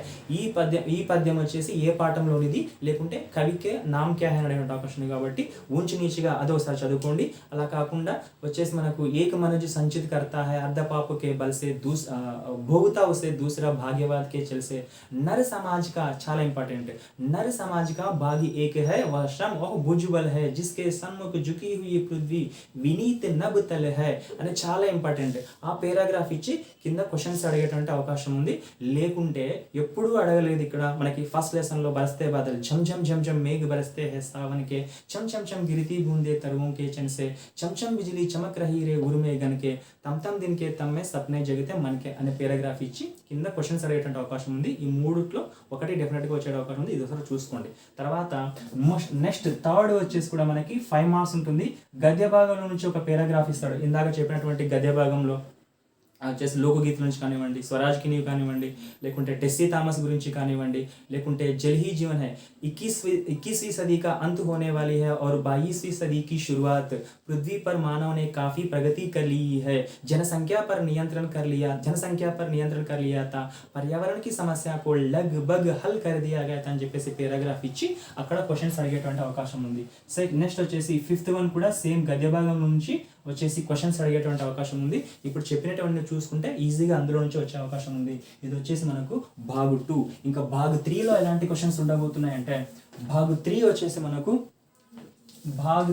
ఈ పద్యం వచ్చేసి ఏ పాఠంలోనిది, లేకుంటే కవికే నామ్ క్యా హై అనే అవకాశం ఉంది. కాబట్టి ऊंच नीचగా అదో ఒకసారి చదువుకోండి. అలా కాకుండా వచ్చేసి మనకు ఏక మనుజ సంచిత करता है, अर्ध पाप के बल से भोगता उसे दूसरा भाग्यवाद के चल से. नर समाज का చాలా इंपॉर्टेंट, नर समाज का भागी एक है, वह श्रम वह भुजबल है, जिसके सन्मुख झुकी हुई पृथ्वी विनीत नभ तल है అని చాలా ఇంపార్టెంట్. ఆ పేరాగ్రాఫ్ ఇచ్చి కింద క్వశ్చన్స్ అడిగేటువంటి అవకాశం ఉంది. లేకుంటే ఎప్పుడు అడగలేదు. ఇక్కడ మనకి ఫస్ట్ లెసన్ లో బరస్తే బాదల్ झम झम झम झम मेघ बरसते हैं सावन के, चम चम चम गिरती बूंदे तरुओं के चन से, चम चम बिजली चमक रही रे उर्मे गन के, तम तम दिन के तम में सपने जगते मन के అనే పేరాగ్రాఫ్ ఇచ్చి కింద క్వశ్చన్స్ అడిగేటువంటి అవకాశం ఉంది. ఈ 3లో ఒకటి డెఫినెట్గా వచ్చే అవకాశం ఉంది. ఇది ఒకసారి చూసుకోండి. తర్వాత నెక్స్ట్ థర్డ్ వచ్చేసి కూడా మనకి 5 మార్క్స్ ఉంటుంది. గద్య భాగంలో నుంచి ఒక పేరాగ్రాఫ్ ఇస్తాడు. ఇందాక చెప్పినటువంటి గద్య భాగంలో వచ్చేసి లోకగీత నుంచి కానివ్వండి, స్వరాజ్ కి న్యూ కానివ్వండి, లేకుంటే టెస్సీ థామస్ గురించి కానివ్వండి, లేకుంటే జల్ ही जीवन है, 21वीं सदी का अंत होने वाली है और 22वीं सदी की शुरुआत. पृथ्वी पर मानव ने काफी प्रगति कर ली है, जनसंख्या पर नियंत्रण कर लिया था, पर्यावरण की समस्या को लगभग हल कर दिया गया था అని చెప్పేసి పేరాగ్రాఫ్ ఇచ్చి అక్కడ క్వశ్చన్స్ అడిగేటువంటి అవకాశం ఉంది. నెక్స్ట్ వచ్చేసి 5th వన్ కూడా సేమ్ గద్య భాగం నుంచి వచ్చేసి క్వశ్చన్స్ అడిగేటువంటి అవకాశం ఉంది. ఇప్పుడు చెప్పినటువంటి చూసుకుంటే ఈజీగా అందులో నుంచి వచ్చే అవకాశం ఉంది. ఇది వచ్చేసి మనకు భాగ్ 2. ఇంకా భాగ్ 3లో ఎలాంటి క్వశ్చన్స్ ఉండబోతున్నాయంటే భాగ్ 3 వచ్చేసి మనకు భాగ్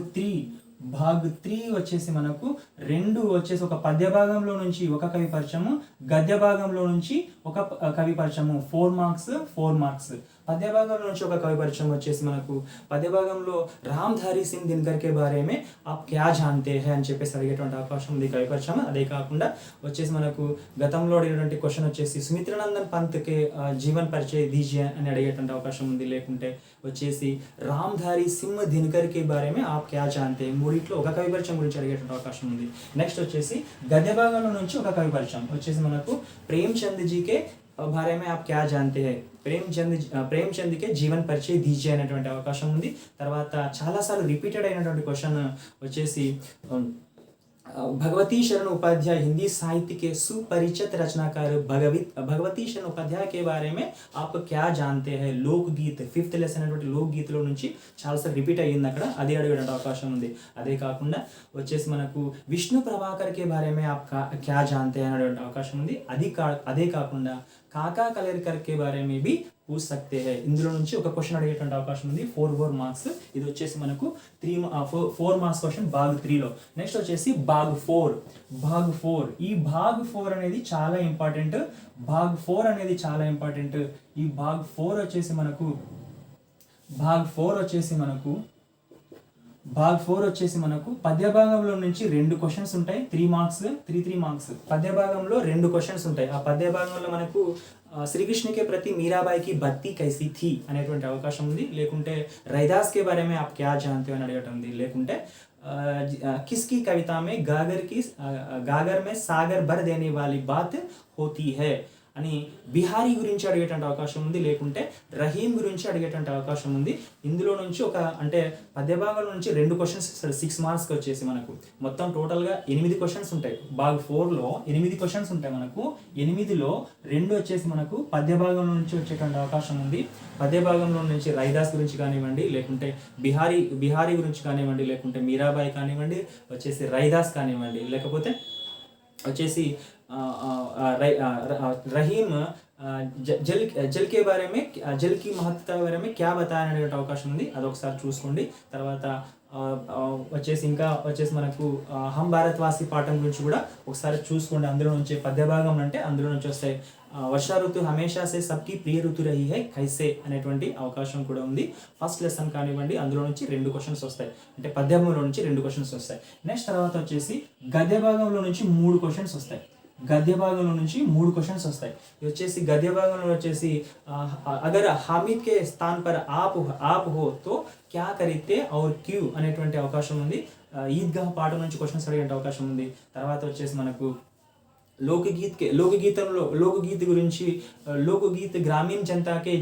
3 వచ్చేసి మనకు రెండు వచ్చేసి ఒక పద్య భాగంలో నుంచి ఒక కవి పరిచయము, గద్య భాగంలో నుంచి ఒక కవి పరిచయము. 4 మార్క్స్. పద్య భాగంలో నుంచి ఒక కవి పరిచయం వచ్చేసి మనకు పద్య భాగంలో రామ్ధారీ సింగ్ దినకర్ కే బారే మే ఆప్ క్యా జాన్తే హై అని చెప్పేసి అడిగేటువంటి అవకాశం ఉంది కవి పరిచయం. అదే కాకుండా వచ్చేసి మనకు గతంలో అడిగినటువంటి క్వశ్చన్ వచ్చేసి సుమిత్రానందన్ పంత్ కే జీవన్ పరిచయ్ దీజియే అని అడిగేటువంటి అవకాశం ఉంది. లేకుంటే వచ్చేసి రామ్ధారీ సింగ్ దినకర్ కే బారే మే ఆప్ క్యా జాన్తే, మూడిట్లో ఒక కవి పరిచయం గురించి అడిగేటువంటి అవకాశం ఉంది. నెక్స్ట్ వచ్చేసి గద్య భాగంలో నుంచి ఒక కవి పరిచయం వచ్చేసి మనకు ప్రేమ్చంద్ జీ కే బారే మే ఆప్ క్యా జాన్తే హై, ప్రేమ్చంద్ కే జీవన్ పరిచయ్ దీజియే అనేటువంటి అవకాశం ఉంది. తర్వాత చాలాసార్లు రిపీటెడ్ అయినటువంటి క్వశ్చన్ వచ్చేసి भगवती शरण उपाध्याय हिंदी साहित्य के सुपरिचित रचनाकार भगवती शरण उपाध्याय के बारे में आप क्या जानते हैं. లోక్గీత్ 5th లెసన్ అనేటువంటి లోక్గీత్లో నుంచి చాలాసార్లు రిపీట్ అయ్యింది అక్కడ, అది అడిగేటువంటి అవకాశం ఉంది. అదే కాకుండా వచ్చేసి మనకు విష్ణు ప్రభాకర్ కే బారే మే ఆప్ క్యా జాన్తే అనేటువంటి అవకాశం ఉంది. అదే కాకుండా కాకా కలేర్కర్ కే బారే మే బి పూछ सकते हैं. ఇందులో నుంచి ఒక క్వశ్చన్ అడిగేటువంటి అవకాశం ఉంది. 4 మార్క్స్. ఇది వచ్చేసి మనకు 4 మార్క్స్ క్వశ్చన్ భాగ్ 3లో. నెక్స్ట్ వచ్చేసి భాగ్ 4. ఈ భాగ్ 4 అనేది చాలా ఇంపార్టెంట్. ఈ భాగ్ 4 వచ్చేసి మనకు పద్య భాగంలో నుంచి 2 క్వశ్చన్స్ ఉంటాయి. 3 మార్క్స్. పద్య భాగంలో 2 క్వశ్చన్స్ ఉంటాయి. ఆ పద్య భాగంలో మనకు శ్రీకృష్ణ के प्रति मीराबाई की भक्ति कैसी थी అనేటువంటి అవకాశం ఉంది. లేకుంటే रैदास के बारे में आप क्या जानते हो అని అడగటం ఉంది. లేకుంటే किसकी कविता में गागर में सागर भर देने वाली बात होती है అని బిహారీ గురించి అడిగేటువంటి అవకాశం ఉంది. లేకుంటే రహీం గురించి అడిగేటువంటి అవకాశం ఉంది. ఇందులో నుంచి ఒక అంటే పద్య భాగంలో నుంచి 2 క్వశ్చన్స్ 6 మార్క్స్కి వచ్చేసి మనకు మొత్తం టోటల్గా 8 క్వశ్చన్స్ ఉంటాయి. భాగ్ 4లో 8 క్వశ్చన్స్ ఉంటాయి. మనకు 8లో 2 వచ్చేసి మనకు పద్య భాగంలో నుంచి వచ్చేటువంటి అవకాశం ఉంది. పద్య భాగంలో నుంచి రైదాస్ గురించి కానివ్వండి, లేకుంటే బిహారీ గురించి కానివ్వండి, లేకుంటే మీరాబాయి కానివ్వండి, వచ్చేసి రైదాస్ కానివ్వండి, లేకపోతే వచ్చేసి रहीम జల్ కే బారే మే జల్ కి మహత్తత బారే మే క్యా బతాయా అనే అవకాశం ఉంది. అదొకసారి చూసుకోండి. తర్వాత వచ్చేసి ఇంకా వచ్చేసి మనకు హమ్ భారత్వాసి పాఠం గురించి కూడా ఒకసారి చూసుకోండి. అందులో నుంచి పద్య భాగం అంటే అందులో నుంచి వస్తాయి. వర్షా ఋతు హమేషా సే సబ్కి ప్రియ ఋతు రహీ హై కైసే అనేటువంటి అవకాశం కూడా ఉంది. ఫస్ట్ లెసన్ కానివ్వండి, అందులో నుంచి 2 క్వశ్చన్స్ వస్తాయి. అంటే పద్యంలో నుంచి 2 క్వశ్చన్స్ వస్తాయి. నెక్స్ట్ తర్వాత వచ్చేసి గద్య భాగంలో నుంచి 3 క్వశ్చన్స్ వస్తాయి. గద్య భాగంలో నుంచి 3 క్వశ్చన్స్ వస్తాయి. ఇది వచ్చేసి గద్య భాగంలో వచ్చేసి అగర్ హామిద్ కే స్థాన్ పర్ ఆప్ హో తో క్యా కరితే ఔర్ క్యూ అనేటువంటి అవకాశం ఉంది. ఈద్గాహ్ పాఠం నుంచి క్వశ్చన్స్ అడిగే అవకాశం ఉంది. తర్వాత వచ్చేసి మనకు लोकगीत గురించి लोकगीत ग्रामीण जनता के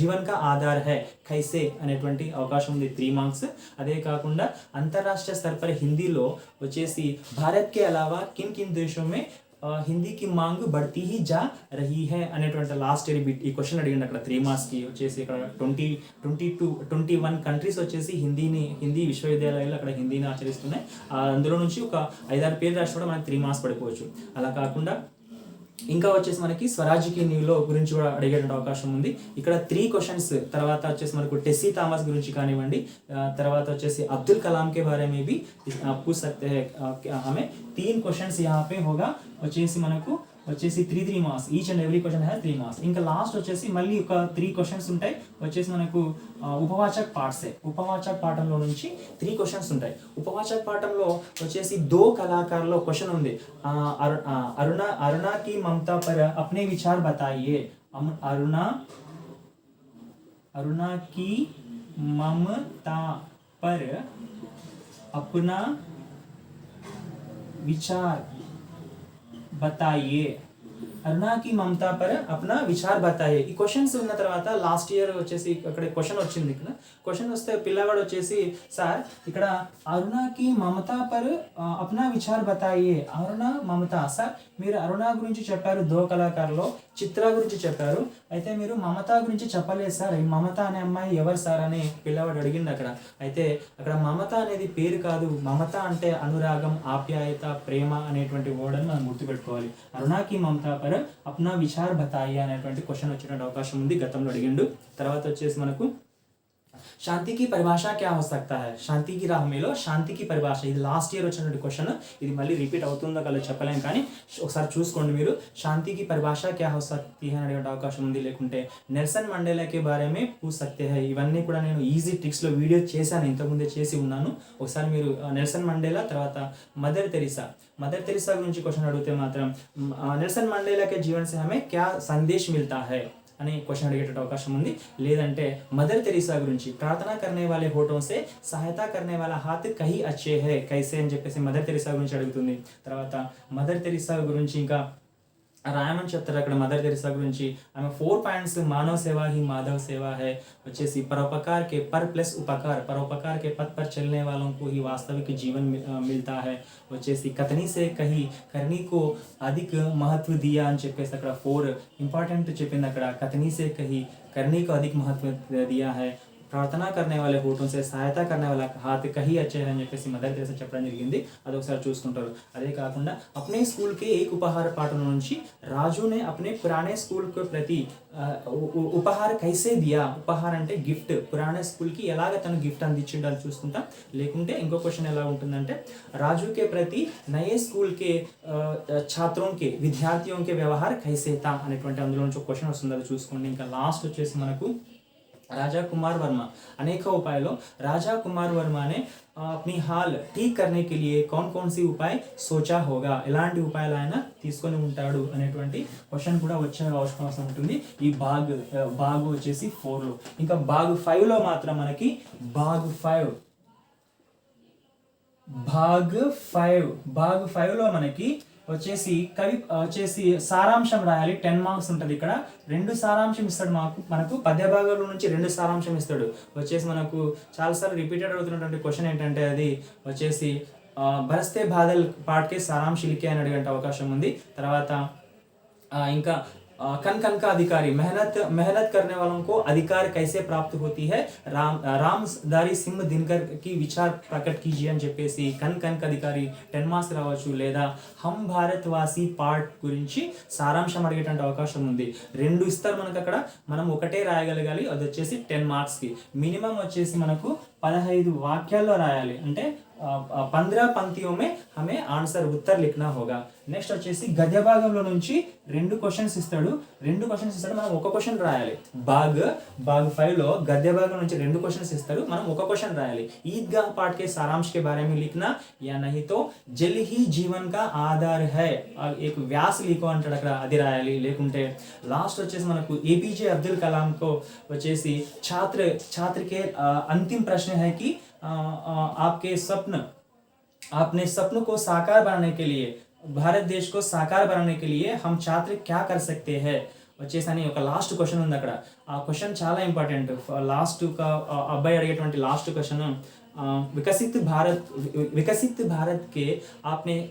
जीवन का आधार है कैसे అనేటువంటి అవకాశం ఉంది. 3 మార్క్స్. అదే కాకుండా అంతర్రాష్ట్రీయ స్థర్ పర్ హిందీలో వచ్చేసి భారత్ కే అలావా కిన్ దేశోं में హిందీ కి మాంగ్ బడ్తీ హీ జా రహీ హై అనేటువంటి లాస్ట్ ఇయర్ ఈ క్వశ్చన్ అడిగింది అక్కడ 3 మార్క్స్కి. వచ్చేసి ఇక్కడ 21 కంట్రీస్ వచ్చేసి హిందీ విశ్వవిద్యాలయాలు అక్కడ హిందీని ఆచరిస్తున్నాయి. అందులో నుంచి ఒక 5-6 పేర్లు రాసి కూడా మనకి 3 మార్క్స్ పడిపోవచ్చు. అలా కాకుండా ఇంకా వచ్చేసి మనకి స్వరాజ్కి నీలో గురించి కూడా అడిగేటువంటి అవకాశం ఉంది. ఇక్కడ 3 క్వశ్చన్స్. తర్వాత వచ్చేసి మనకు టెస్సీ థామస్ గురించి కానివ్వండి, తర్వాత వచ్చేసి అబ్దుల్ కలాం के बारे में भी पूछ सकते हैं. हमें 3 क्वेश्चंस यहाँ पे होगा. వచ్చేసి మనకు వచ్చేసి 3 marks. Each and every question has 3 marks. ఇంకా లాస్ట్ వచ్చేసి మళ్ళీ ఒక 3 క్వశ్చన్స్ ఉంటాయి. వచ్చేసి మనకు ఉపవాచక్ పాఠంలో నుంచి 3 క్వశ్చన్స్ ఉంటాయి. ఉపవాచక్ పాఠంలో వచ్చేసి 2 కళాకారులో క్వశ్చన్ ఉంది. అరుణ की ममता पर अपने विचार बताइए. अरुणा की ममता पर अपना विचार बताइए. అరుణా కి మమతా పర్ అప్నా విచార్ బతాయే. ఈ క్వశ్చన్స్ ఉన్న తర్వాత లాస్ట్ ఇయర్ వచ్చేసి అక్కడ క్వశ్చన్ వచ్చింది. ఇక్కడ క్వశ్చన్ వస్తే పిల్లవాడు వచ్చేసి సార్ ఇక్కడ అరుణా కి మమతా పర్ అప్నా విచార్ బతాయే. అరుణ మమత సార్ మీరు అరుణ గురించి చెప్పారు 2 కళాకారులో, చిత్ర గురించి చెప్పారు, అయితే మీరు మమత గురించి చెప్పలేదు సార్. ఈ మమత అనే అమ్మాయి ఎవరు సార్ అని పిల్లవాడు అడిగింది అక్కడ. అయితే అక్కడ మమత అనేది పేరు కాదు, మమత అంటే అనురాగం, ఆప్యాయత, ప్రేమ అనేటువంటి వర్డ్ అని మనం గుర్తుపెట్టుకోవాలి. అరుణాకి మమత పర్ అప్నా విచార్ బతాయి అనేటువంటి క్వశ్చన్ వచ్చేటువంటి అవకాశం ఉంది. గతంలో అడిగిండు. తర్వాత వచ్చేసి మనకు శాంతి की परिभाषा क्या हो सकता है శాంతి की राह में శాంతి की परिभाषा ఇది లాస్ట్ ఇయర్ వచ్చినటువంటి క్వశ్చన్ ఇది మళ్ళీ రిపీట్ అవుతుందో కదా చెప్పలేం కానీ ఒకసారి చూసుకోండి మీరు శాంతి की परिभाषा क्या हो सकती है అనే అవకాశం ఉంది లేకుంటే నెల్సన్ మండేలా के बारे में पूछ सकते हैं ఇవన్నీ కూడా నేను ఈజీ ట్రిక్స్ లో వీడియో చేశాను ఇంతకుముందే చేసి ఉన్నాను ఒకసారి మీరు నెల్సన్ మండేలా తర్వాత మదర్ తెరిసా గురించి క్వశ్చన్ అడిగితే మాత్రం నెల్సన్ మండేలా के जीवन से हमें क्या संदेश मिलता है అని క్వశ్చన్ అడిగేట అవకాశం ఉంది లేదంటే మదర్ తెరీసా గురించి ప్రార్థనా करने वाले होठों से सहायता करने वाला हाथ कहीं अच्छे है कैसे అని చెప్పేసి మదర్ తెరీసా గురించి అడుగుతుంది తర్వాత మదర్ తెరీసా గురించి ఇంకా రాయమని చెప్తారు అక్కడ మదర్ తెరీసా గురించి ఆమె 4 పాయింట్స్ మానవ సేవ ही माधव सेवा है వచ్చేసి परोपकार के पर प्लस उपकार परोपकार के पथ पर चलने वालों को ही वास्तविक जीवन मिलता है వచ్చేసి कथनी से कहीं करनी को अधिक महत्व दिया అని చెప్పేసి అక్కడ 4 ఇంపార్టెంట్ చెప్పింది అక్కడ कथनी से कहीं करनी को अधिक महत्व दिया है ప్రార్థనా करने वाले होठों से सहायता करने वाला हाथ कहीं अच्छे అని చెప్పేసి మదర్ తెరీసా చెప్పడం జరిగింది అది ఒకసారి చూసుకుంటారు అదే కాకుండా अपने स्कूल के एक उपहार पाठन నుంచి రాజు ने अपने पुराने स्कूल के प्रति उपहार कैसे दिया उपहार అంటే గిఫ్ట్ పురాణే స్కూల్ కి ఎలాగ తను గిఫ్ట్ అందించిండు అని చూసుకుంటాం లేకుంటే ఇంకో క్వశ్చన్ ఎలా ఉంటుందంటే రాజు के प्रति नए स्कूल के छात्रों के विद्यार्थियों के व्यवहार कैसे था అనేటువంటి అందులో నుంచి ఒక క్వశ్చన్ వస్తుంది అది చూసుకోండి ఇంకా లాస్ట్ వచ్చేసి మనకు राजा कुमार वर्मा अनेक उपायों राजा कुमार वर्मा ने अपनी हाल ठीक करने के लिए कौन कौन सी उपाय सोचा होगा ఎలాంటి ఉపాయాలు ఆయన తీసుకొని ఉంటాడు అనేటువంటి క్వశ్చన్ కూడా వచ్చే అవకాశం ఉంటుంది ఈ భాగ్ వచ్చేసి 4 లో ఇంకా భాగ్ 5 లో మాత్రం మనకి భాగ్ 5 లో మనకి వచ్చేసి వచ్చేసి సారాంశం రాయాలి 10 మార్క్స్ ఉంటుంది ఇక్కడ 2 సారాంశం ఇస్తాడు మనకు పద్య భాగాల నుంచి 2 సారాంశం ఇస్తాడు వచ్చేసి మనకు చాలాసార్లు రిపీటెడ్ అవుతున్నటువంటి క్వశ్చన్ ఏంటంటే అది వచ్చేసి బరస్తే బాదల్ పాటకే సారాంశ లిఖే అని అడిగే అవకాశం ఉంది తర్వాత ఇంకా कन का अधिकारी मेहनत करने वालों को अधिकार कैसे प्राप्त होती है रामदारी सिंह दिनकर की विचार प्रकट कीजिए అని చెప్పేసి కన్ का अधिकारी 10 మార్క్స్ రావచ్చు లేదా హమ్ భారత్వాసి పార్ట్ గురించి సారాంశం అడిగేటువంటి అవకాశం ఉంది 2 ఇస్తారు మనకు అక్కడ మనం ఒకటే రాయగలగాలి అది వచ్చేసి 10 మార్క్స్ కి మినిమం వచ్చేసి మనకు 15 వాక్యాల్లో రాయాలి అంటే 15 पंक्तियों में हमें आंसर उत्तर लिखना होगा నెక్స్ట్ వచ్చేసి గద్య భాగంలో నుంచి 2 క్వశ్చన్స్ ఇస్తాడు మనం ఒక క్వశ్చన్ రాయాలి భాగ్ 5 లో గద్య భాగం నుంచి 2 క్వశ్చన్స్ ఇస్తాడు మనం ఒక క్వశ్చన్ రాయాలి ईदगाह पाठ के सारांश के बारे में लिखना या नहीं तो जल ही जीवन का आधार है एक व्यास लिखो అంటాడు అక్కడ అది రాయాలి లేకుంటే లాస్ట్ వచ్చేసి మనకు ఏపీజే అబ్దుల్ కలాం को వచ్చేసి छात्र के अंतिम प्रश्न है कि आपने सपनों को साकार बनाने के लिए भारत देश को साकार बनाने के लिए हम छात्र क्या कर सकते हैं వచ్చేసి అని ఒక లాస్ట్ క్వశ్చన్ ఉంది అక్కడ ఆ క్వశ్చన్ చాలా ఇంపార్టెంట్ లాస్ట్ అబ్బాయి అడిగేటువంటి లాస్ట్ క్వశ్చన్ विकसित भारत के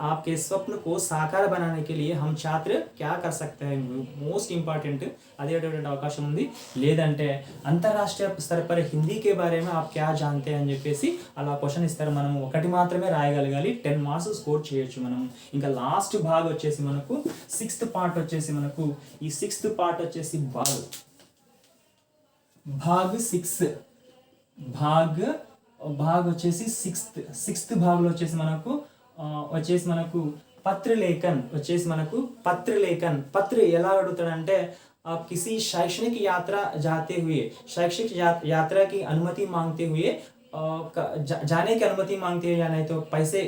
आपके स्वप्न को साकार बनाने के लिए हम छात्र क्या कर सकते हैं मोस्ट इंपॉर्टेंट అదేటువంటి అవకాశం ఉంది లేదంటే అంతర్రాష్ట్రీయ स्तर पर हिंदी के बारे में आप क्या जानते हैं అని చెప్పేసి అలా క్వశ్చన్ ఇస్తారు మనం ఒకటి మాత్రమే రాయగలగాలి 10 మార్క్స్ స్కోర్ చేయొచ్చు మనం ఇంకా లాస్ట్ భాగ్ వచ్చేసి మనకు 6th పార్ట్ వచ్చేసి మనకు ఈ 6th పార్ట్ వచ్చేసి భాగ్ 6 భాగ్ వచ్చేసి 6th భాగంలో వచ్చేసి మనకు పత్రలేఖన్ వచ్చేసి మనకు పత్ర ఎలా అడుగుతాడంటే आप किसी शैक्षणिक यात्रा जाते हुए शैक्षिक यात्रा की अनुमति मांगते हुए जाने की अनुमति मांगते हुए या नहीं तो पैसे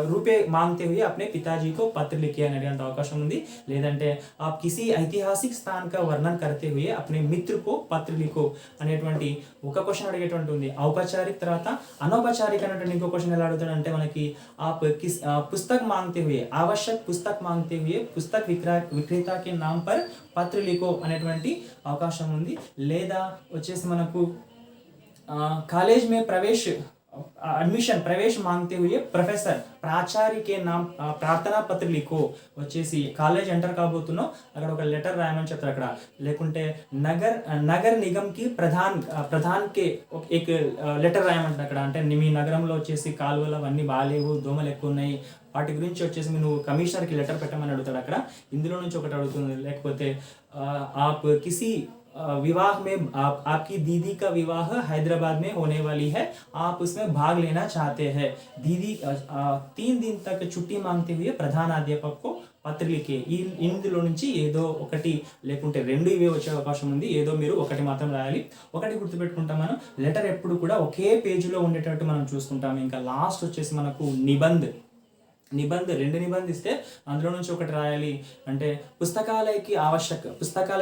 रुपए मांगते हुए अपने पिताजी को पत्र लिखे अने अवकाशम उंदी लेदंटे आप किसी ऐतिहासिक स्थान का वर्णन करते हुए अपने मित्र को पत्र लिखो అనేటువంటి ఒక క్వశ్చన్ అడిగేటువంటి ఉంది ఔపచారిక తర్వాత అనౌపచారిక అనేటువంటి ఇంకో క్వశ్చన్ ఎలా అడుగుతాడంటే మనకి आप किस पुस्तक मांगते हुए आवश्यक पुस्तक मांगते हुए पुस्तक विक्रेता के नाम पर पत्र लिखो అనేటువంటి అవకాశం ఉంది లేదా వచ్చేసి మనకు कॉलेज में प्रवेश मांगते हुए प्रोफेसर प्राचार्य के नाम प्रार्थना पत्र लिखो వచ్చేసి కాలేజ్ ఎంటర్ కాబోతున్నావు అక్కడ ఒక లెటర్ రాయమని చెప్తారు అక్కడ లేకుంటే నగర్ నిగమ్ కి ప్రధాన్ కే ఒక లెటర్ రాయమంటారు అక్కడ అంటే మీ నగరంలో వచ్చేసి కాలువలు అవన్నీ బాలేవు దోమలు ఎక్కువ ఉన్నాయి వాటి గురించి వచ్చేసి నువ్వు కమిషనర్కి లెటర్ పెట్టమని అడుగుతాడు అక్కడ ఇందులో నుంచి ఒకటి అడుగుతుంది లేకపోతే आप किसी विवाह में आपकी दीदी का विवाह हैदराबाद में होने वाली है, आप उसमें भाग लेना चाहते हैं। दीदी 3 दिन तक छुट्टी मांगते हुए ప్రధానాధ్యాపक को పత్ర లిఖే. ఇందులో నుంచి ఏదో ఒకటి లేకుంటే రెండు ఇవే వచ్చే అవకాశం ఉంది. ఏదో మీరు ఒకటి మాత్రం రాయాలి. ఒకటి గుర్తుపెట్టుకుంటాం, మనం లెటర్ ఎప్పుడు కూడా ఒకే పేజీలో ఉండేటట్టు మనం చూసుకుంటాం. ఇంకా లాస్ట్ వచ్చేసి మనకు నిబంధ్ 2 నిబంధ్ ఇస్తే అందులో నుంచి ఒకటి రాయాలి. అంటే పుస్తకాల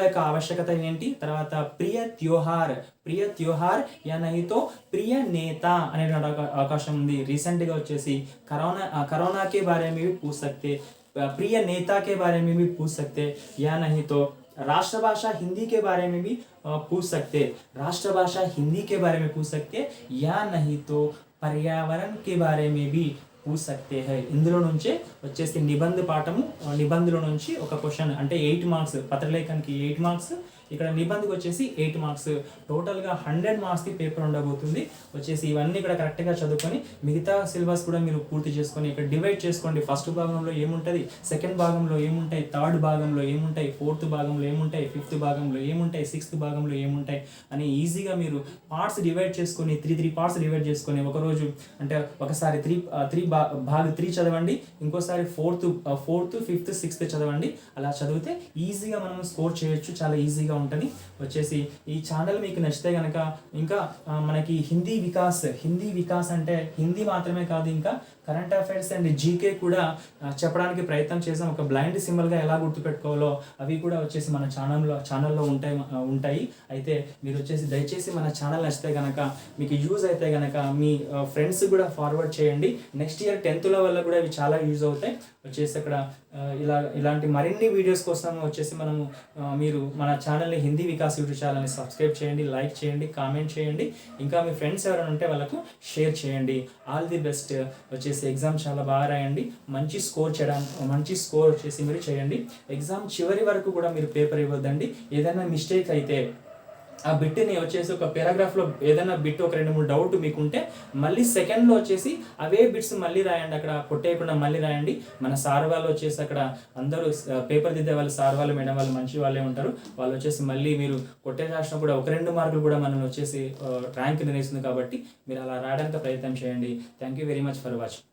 యొక్క ఆవశ్యకత ఏంటి, తర్వాత ప్రియ త్యోహార్ యా నహితో ప్రియ నేత అనే అవకాశం ఉంది. రీసెంట్గా వచ్చేసి కరోనా के बारे में भी पूछ सकते, प्रिय नेता के बारे में भी पूछ सकते, या नहीं तो राष्ट्रभाषा हिंदी के बारे में भी पूछ सकते, राष्ट्रभाषा हिंदी के बारे में पूछ सकते, या नहीं तो पर्यावरण के बारे में भी పూछ सकते हैं. ఇందులో నుంచే వచ్చేసి నిబంధ పాఠము, నిబంధలో నుంచి ఒక క్వశ్చన్ అంటే 8 మార్క్స్, పత్రలేఖన్కి 8 మార్క్స్, ఇక్కడ నిబంధకు వచ్చేసి 8 మార్క్స్, టోటల్గా 100 మార్క్స్కి పేపర్ ఉండబోతుంది. వచ్చేసి ఇవన్నీ ఇక్కడ కరెక్ట్గా చదువుకొని మిగతా సిలబస్ కూడా మీరు పూర్తి చేసుకొని ఇక్కడ డివైడ్ చేసుకోండి. ఫస్ట్ భాగంలో ఏముంటుంది, సెకండ్ భాగంలో ఏముంటాయి, థర్డ్ భాగంలో ఏముంటాయి, ఫోర్త్ భాగంలో ఏముంటాయి, ఫిఫ్త్ భాగంలో ఏముంటాయి, సిక్స్త్ భాగంలో ఏముంటాయి అని ఈజీగా మీరు పార్ట్స్ డివైడ్ చేసుకొని 3 పార్ట్స్ డివైడ్ చేసుకొని ఒకరోజు అంటే ఒకసారి 3 చదవండి, ఇంకోసారి ఫోర్త్ ఫిఫ్త్ సిక్స్త్ చదవండి. అలా చదివితే ఈజీగా మనం స్కోర్ చేయొచ్చు, చాలా ఈజీగా ఉంటుంది. వచ్చేసి ఈ ఛానల్ మీకు నచ్చితే కనుక ఇంకా మనకి హిందీ వికాస్ అంటే హిందీ మాత్రమే కాదు, ఇంకా కరెంట్ అఫైర్స్ అండ్ జీకే కూడా చెప్పడానికి ప్రయత్నం చేసాం. ఒక బ్లైండ్ సింబల్గా ఎలా గుర్తుపెట్టుకోవాలో అవి కూడా వచ్చేసి మన ఛానల్లో ఉంటాయి. అయితే మీరు వచ్చేసి దయచేసి మన ఛానల్ నచ్చితే కనుక, మీకు యూజ్ అయితే కనుక మీ ఫ్రెండ్స్ కూడా ఫార్వర్డ్ చేయండి. నెక్స్ట్ ఇయర్ 10th వల్ల కూడా ఇవి చాలా యూజ్ అవుతాయి. వచ్చేసి అక్కడ ఇలాంటి మరిన్ని వీడియోస్ కోసం వచ్చేసి మనము మీరు మన ఛానల్ని హిందీ వికాస్ యూట్యూబ్ ఛానల్ని సబ్స్క్రైబ్ చేయండి, లైక్ చేయండి, కామెంట్ చేయండి. ఇంకా మీ ఫ్రెండ్స్ ఎవరైనా ఉంటే వాళ్ళకు షేర్ చేయండి. All the best. వచ్చేసి ఎగ్జామ్ చాలా బాగా రాయండి, మంచి స్కోర్ వచ్చేసి మీరు చేయండి. ఎగ్జామ్ చివరి వరకు కూడా మీరు పేపర్ ఇవ్వద్దండి. ఏదైనా మిస్టేక్ అయితే ఆ బిట్ని వచ్చేసి ఒక పారాగ్రాఫ్లో ఏదైనా బిట్ ఒక 2-3 డౌట్ మీకుంటే మళ్ళీ సెకండ్లో వచ్చేసి అవే బిట్స్ మళ్ళీ రాయండి, అక్కడ కొట్టేయకుండా మళ్ళీ రాయండి. మన సార్ వాళ్ళు వచ్చేసి అక్కడ అందరూ పేపర్ దిద్దే వాళ్ళు, సార్ వాళ్ళు, మేడం వాళ్ళు మంచి వాళ్ళే ఉంటారు. వాళ్ళు వచ్చేసి మళ్ళీ మీరు కొట్టే రాసిన కూడా 1-2 మార్కులు కూడా మనం వచ్చేసి ర్యాంక్ నిర్ణయిస్తుంది. కాబట్టి మీరు అలా రాయడానికి ప్రయత్నం చేయండి. Thank you very much for watching.